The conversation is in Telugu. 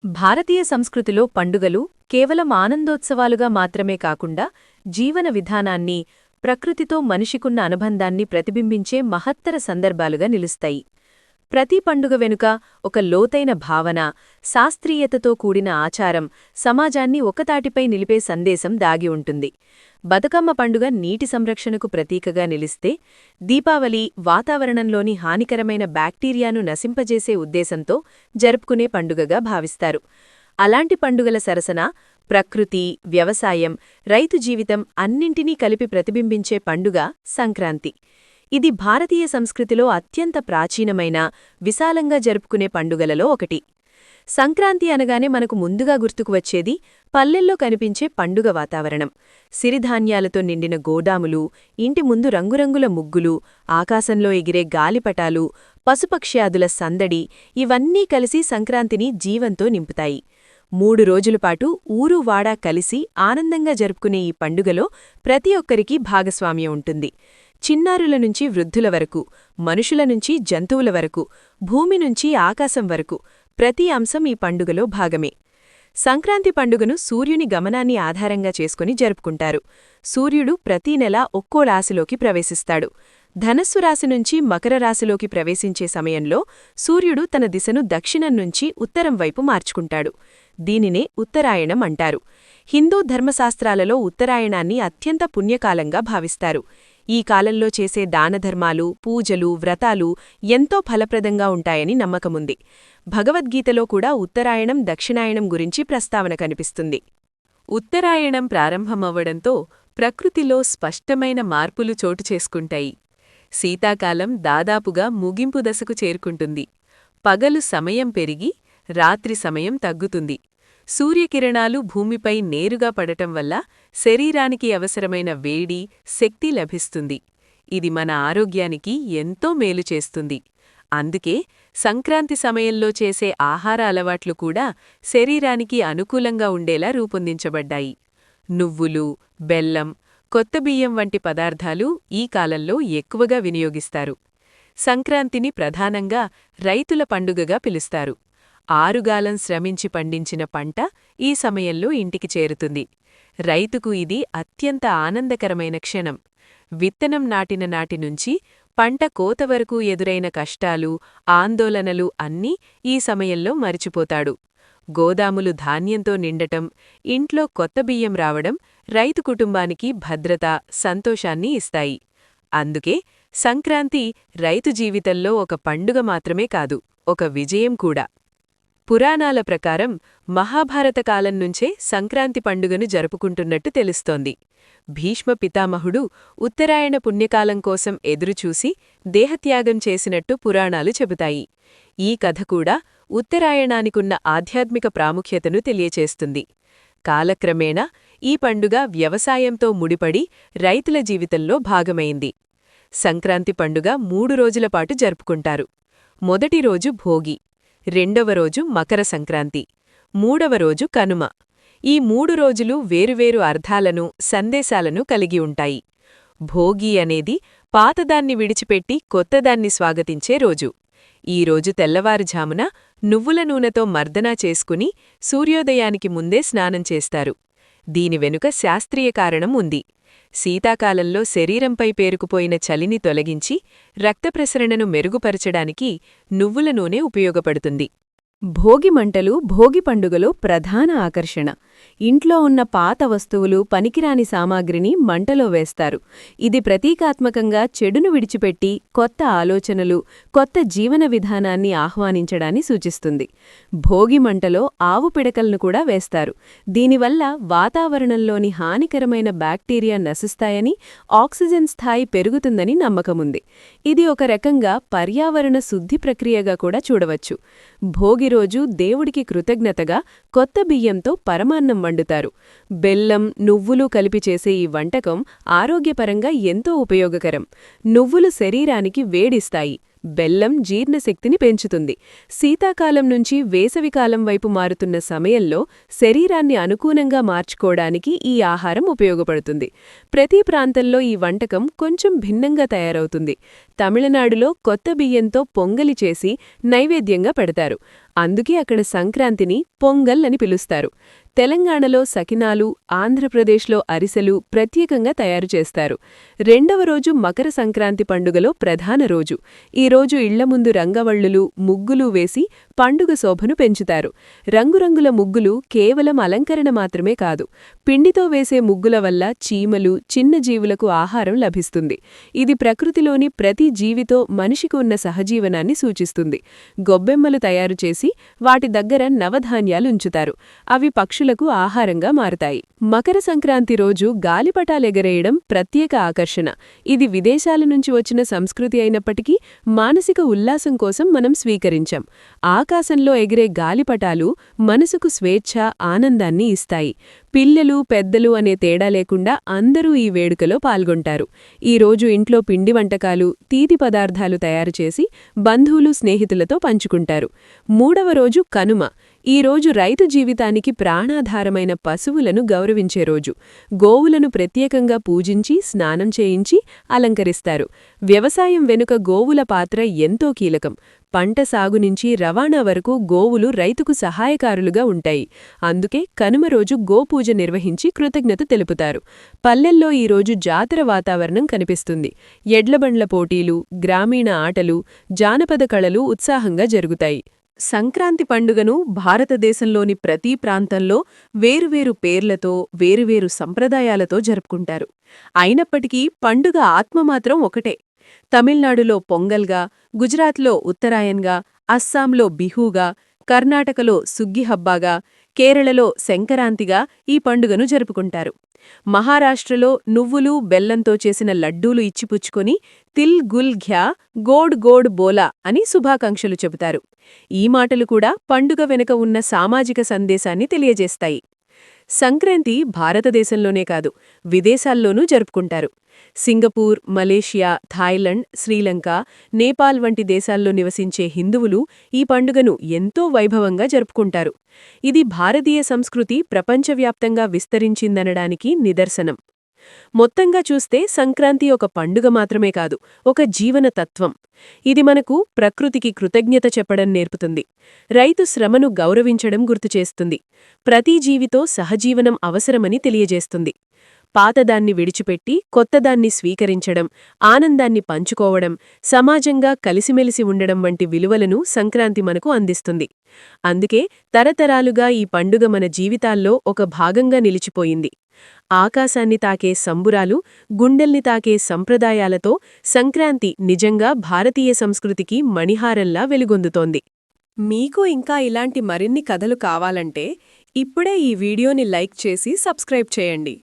భారతీయ సంస్కృతిలో పండుగలు కేవలం ఆనందోత్సవాలుగా మాత్రమే కాకుండా జీవన విధానాన్ని, ప్రకృతితో మనిషికున్న అనుబంధాన్ని ప్రతిబింబించే మహత్తర సందర్భాలుగా నిలుస్తాయి. ప్రతి పండుగ వెనుక ఒక లోతైన భావన, శాస్త్రీయతతో కూడిన ఆచారం, సమాజాన్ని ఒకతాటిపై నిలిపే సందేశం దాగి ఉంటుంది. బతుకమ్మ పండుగ నీటి సంరక్షణకు ప్రతీకగా నిలిస్తే, దీపావళి వాతావరణంలోని హానికరమైన బ్యాక్టీరియాను నశింపజేసే ఉద్దేశంతో జరుపుకునే పండుగగా భావిస్తారు. అలాంటి పండుగల సరసన ప్రకృతి, వ్యవసాయం, రైతు జీవితం అన్నింటినీ కలిపి ప్రతిబింబించే పండుగ సంక్రాంతి. ఇది భారతీయ సంస్కృతిలో అత్యంత ప్రాచీనమైన, విశాలంగా జరుపుకునే పండుగలలో ఒకటి. సంక్రాంతి అనగానే మనకు ముందుగా గుర్తుకు వచ్చేది పల్లెల్లో కనిపించే పండుగ వాతావరణం. సిరిధాన్యాలతో నిండిన గోదాములు, ఇంటి ముందు రంగురంగుల ముగ్గులు, ఆకాశంలో ఎగిరే గాలిపటాలు, పశుపక్ష్యాదుల సందడి ఇవన్నీ కలిసి సంక్రాంతిని జీవంతో నింపుతాయి. 3 రోజులపాటు ఊరు వాడా కలిసి ఆనందంగా జరుపుకునే ఈ పండుగలో ప్రతి ఒక్కరికీ భాగస్వామ్యం ఉంటుంది. చిన్నారుల నుంచి వృద్ధుల వరకు, మనుషుల నుంచి జంతువుల వరకు, భూమి నుంచి ఆకాశం వరకు ప్రతి అంశం ఈ పండుగలో భాగమే. సంక్రాంతి పండుగను సూర్యుని గమనాన్ని ఆధారంగా చేసుకుని జరుపుకుంటారు. సూర్యుడు ప్రతీ నెల ఒక్కో రాశిలోకి ప్రవేశిస్తాడు. ధనస్సు రాశి నుంచి మకర రాశిలోకి ప్రవేశించే సమయంలో సూర్యుడు తన దిశను దక్షిణం నుంచి ఉత్తరం వైపు మార్చుకుంటాడు. దీనినే ఉత్తరాయణం అంటారు. హిందూ ధర్మశాస్త్రాలలో ఉత్తరాయణాన్ని అత్యంత పుణ్యకాలంగా భావిస్తారు. ఈ కాలంలో చేసే దానధర్మాలు, పూజలు, వ్రతాలు ఎంతో ఫలప్రదంగా ఉంటాయని నమ్మకముంది. భగవద్గీతలో కూడా ఉత్తరాయణం, దక్షిణాయనం గురించి ప్రస్తావన కనిపిస్తుంది. ఉత్తరాయణం ప్రారంభమవ్వడంతో ప్రకృతిలో స్పష్టమైన మార్పులు చోటు చేసుకుంటాయి. శీతాకాలం దాదాపుగా ముగింపు దశకు చేరుకుంటుంది. పగలు సమయం పెరిగి రాత్రి సమయం తగ్గుతుంది. సూర్యకిరణాలు భూమిపై నేరుగా పడటం వల్ల శరీరానికి అవసరమైన వేడి, శక్తి లభిస్తుంది. ఇది మన ఆరోగ్యానికి ఎంతో మేలు చేస్తుంది. అందుకే సంక్రాంతి సమయంలో చేసే ఆహార అలవాట్లు కూడా శరీరానికి అనుకూలంగా ఉండేలా రూపొందించబడ్డాయి. నువ్వులు, బెల్లం, కొత్త బియ్యం వంటి పదార్థాలు ఈ కాలంలో ఎక్కువగా వినియోగిస్తారు. సంక్రాంతిని ప్రధానంగా రైతుల పండుగగా పిలుస్తారు. ఆరుగాలం శ్రమించి పండించిన పంట ఈ సమయంలో ఇంటికి చేరుతుంది. రైతుకు ఇది అత్యంత ఆనందకరమైన క్షణం. విత్తనం నాటిన నాటి నుంచి పంట కోత వరకు ఎదురైన కష్టాలు, ఆందోళనలు అన్నీ ఈ సమయంలో మరిచిపోతాడు. గోదాములు ధాన్యంతో నిండటం, ఇంట్లో కొత్త బియ్యం రావడం రైతు కుటుంబానికి భద్రత, సంతోషాన్ని ఇస్తాయి. అందుకే సంక్రాంతి రైతు జీవితంలో ఒక పండుగ మాత్రమే కాదు, ఒక విజయం కూడా. పురాణాల ప్రకారం మహాభారత కాలం నుంచే సంక్రాంతి పండుగను జరుపుకుంటున్నట్టు తెలుస్తోంది. భీష్మ పితామహుడు ఉత్తరాయణ పుణ్యకాలం కోసం ఎదురుచూసి దేహత్యాగం చేసినట్టు పురాణాలు చెబుతాయి. ఈ కథ కూడా ఉత్తరాయణానికున్న ఆధ్యాత్మిక ప్రాముఖ్యతను తెలియచేస్తుంది. కాలక్రమేణా ఈ పండుగ వ్యవసాయంతో ముడిపడి రైతుల జీవితంలో భాగమైంది. సంక్రాంతి పండుగ 3 రోజులపాటు జరుపుకుంటారు. మొదటి రోజు భోగి, రెండవ రోజు మకర సంక్రాంతి, మూడవ రోజు కనుమ. ఈ 3 రోజులు వేరువేరు అర్థాలను, సందేశాలను కలిగి ఉంటాయి. భోగి అనేది పాతదాన్ని విడిచిపెట్టి కొత్తదాన్ని స్వాగతించే రోజు. ఈ రోజు తెల్లవారుఝామున నువ్వుల నూనెతో మర్దనా చేసుకుని సూర్యోదయానికి ముందే స్నానం చేస్తారు. దీని వెనుక శాస్త్రీయ కారణం ఉంది. శీతాకాలంలో శరీరంపై పేరుకుపోయిన చలిని తొలగించి రక్తప్రసరణను మెరుగుపరచడానికి నువ్వుల నూనె ఉపయోగపడుతుంది. భోగి మంటలు భోగి పండుగలో ప్రధాన ఆకర్షణ. ఇంట్లో ఉన్న పాత వస్తువులు, పనికిరాని సామాగ్రిని మంటలో వేస్తారు. ఇది ప్రతీకాత్మకంగా చెడును విడిచిపెట్టి కొత్త ఆలోచనలు, కొత్త జీవన విధానాన్ని ఆహ్వానించడాన్ని సూచిస్తుంది. భోగి మంటలో ఆవు పిడకలను కూడా వేస్తారు. దీనివల్ల వాతావరణంలోని హానికరమైన బ్యాక్టీరియా నశిస్తాయని, ఆక్సిజన్ స్థాయి పెరుగుతుందని నమ్మకముంది. ఇది ఒక రకంగా పర్యావరణ శుద్ధి ప్రక్రియగా కూడా చూడవచ్చు. భోగి రోజు దేవుడికి కృతజ్ఞతగా కొత్త బియ్యంతో పరమాన్నం వండుతారు. బెల్లం, నువ్వులు కలిపి చేసే ఈ వంటకం ఆరోగ్యపరంగా ఎంతో ఉపయోగకరం. నువ్వులు శరీరానికి వేడిస్తాయి, బెల్లం జీర్ణశక్తిని పెంచుతుంది. శీతాకాలం నుంచి వేసవికాలం వైపు మారుతున్న సమయంలో శరీరాన్ని అనుకూలంగా మార్చుకోవడానికి ఈ ఆహారం ఉపయోగపడుతుంది. ప్రతి ప్రాంతంలో ఈ వంటకం కొంచెం భిన్నంగా తయారవుతుంది. తమిళనాడులో కొత్త బియ్యంతో పొంగలి చేసి నైవేద్యంగా పెడతారు. అందుకే అక్కడ సంక్రాంతిని పొంగల్ అని పిలుస్తారు. తెలంగాణలో సకినాలు, ఆంధ్రప్రదేశ్లో అరిసెలు ప్రత్యేకంగా తయారు చేస్తారు. రెండవ రోజు మకర సంక్రాంతి పండుగలో ప్రధాన రోజు. ఈ రోజు ఇళ్ల ముందు రంగవళ్లులు, ముగ్గులు వేసి పండుగ శోభను పెంచుతారు. రంగురంగుల ముగ్గులు కేవలం అలంకరణ మాత్రమే కాదు, పిండితో వేసే ముగ్గుల వల్ల చీమలు, చిన్న జీవులకు ఆహారం లభిస్తుంది. ఇది ప్రకృతిలోని ప్రతి జీవితో మనిషికి ఉన్న సహజీవనాన్ని సూచిస్తుంది. గొబ్బెమ్మలు తయారు చేసి వాటి దగ్గర నవధాన్యాలు ఉంచుతారు. అవి పక్షులకు ఆహారంగా మారతాయి. మకర సంక్రాంతి రోజు గాలిపటాలెగరేయడం ప్రత్యేక ఆకర్షణ. ఇది విదేశాల నుంచి వచ్చిన సంస్కృతి అయినప్పటికీ మానసిక ఉల్లాసం కోసం మనం స్వీకరించాం. ఆకాశంలో ఎగిరే గాలిపటాలు మనసుకు స్వేచ్ఛ, ఆనందాన్ని ఇస్తాయి. పిల్లలు, పెద్దలు అనే తేడా లేకుండా అందరూ ఈ వేడుకలో పాల్గొంటారు. ఈ రోజు ఇంట్లో పిండి వంటకాలు, తీపి పదార్థాలు తయారుచేసి బంధువులు, స్నేహితులతో పంచుకుంటారు. మూడవ రోజు కనుమ. ఈ రోజు రైతు జీవితానికి ప్రాణాధారమైన పశువులను గౌరవించే రోజు. గోవులను ప్రత్యేకంగా పూజించి, స్నానం చేయించి అలంకరిస్తారు. వ్యవసాయం వెనుక గోవుల పాత్ర ఎంతో కీలకం. పంట సాగు నుంచి రవాణా వరకు గోవులు రైతుకు సహాయకారులుగా ఉంటాయి. అందుకే కనుమ రోజు గోపూజ నిర్వహించి కృతజ్ఞత తెలుపుతారు. పల్లెల్లో ఈరోజు జాతర వాతావరణం కనిపిస్తుంది. ఎడ్లబండ్ల పోటీలు, గ్రామీణ ఆటలు, జానపద కళలు ఉత్సాహంగా జరుగుతాయి. సంక్రాంతి పండుగను భారతదేశంలోని ప్రతి ప్రాంతంలో వేరువేరు పేర్లతో, వేరువేరు సంప్రదాయాలతో జరుపుకుంటారు. అయినప్పటికీ పండుగ ఆత్మ మాత్రం ఒకటే. తమిళనాడులో పొంగల్గా, గుజరాత్లో ఉత్తరాయన్గా, అస్సాంలో బిహూగా, కర్ణాటకలో సుగ్గి హబ్బాగా, కేరళలో సంక్రాంతిగా ఈ పండుగను జరుపుకుంటారు. మహారాష్ట్రలో నువ్వులు, బెల్లంతో చేసిన లడ్డూలు ఇచ్చిపుచ్చుకొని తిల్ గుల్ ఘ్యా, గోడ్ గోడ్ బోలా అని శుభాకాంక్షలు చెబుతారు. ఈ మాటలు కూడా పండుగ వెనుక ఉన్న సామాజిక సందేశాన్ని తెలియజేస్తాయి. సంక్రాంతి భారతదేశంలోనే కాదు, విదేశాల్లోనూ జరుపుకుంటారు. Singapore, Malaysia, Thailand, Sri Lanka, Nepal వంటి దేశాల్లో నివసించే హిందువులు ఈ పండుగను ఎంతో వైభవంగా జరుపుకుంటారు. ఇది భారతీయ సంస్కృతి ప్రపంచవ్యాప్తంగా విస్తరించిందనడానికి నిదర్శనం. మొత్తంగా చూస్తే సంక్రాంతి ఒక పండుగ మాత్రమే కాదు, ఒక జీవన తత్వం. ఇది మనకు ప్రకృతికి కృతజ్ఞత చెప్పడం నేర్పుతుంది. రైతు శ్రమను గౌరవించడం గుర్తుచేస్తుంది. ప్రతి జీవితో సహజీవనం అవసరమని తెలియజేస్తుంది. పాతదాన్ని విడిచిపెట్టి కొత్తదాన్ని స్వీకరించడం, ఆనందాన్ని పంచుకోవడం, సమాజంగా కలిసిమెలిసి ఉండడం వంటి విలువలను సంక్రాంతి మనకు అందిస్తుంది. అందుకే తరతరాలుగా ఈ పండుగ మన జీవితాల్లో ఒక భాగంగా నిలిచిపోయింది. ఆకాశాన్ని తాకే సంబురాలు, గుండెల్ని తాకే సంప్రదాయాలతో సంక్రాంతి నిజంగా భారతీయ సంస్కృతికి మణిహారంలా వెలుగొందుతోంది. మీకు ఇంకా ఇలాంటి మరిన్ని కథలు కావాలంటే ఇప్పుడే ఈ వీడియోని లైక్ చేసి సబ్స్క్రైబ్ చేయండి.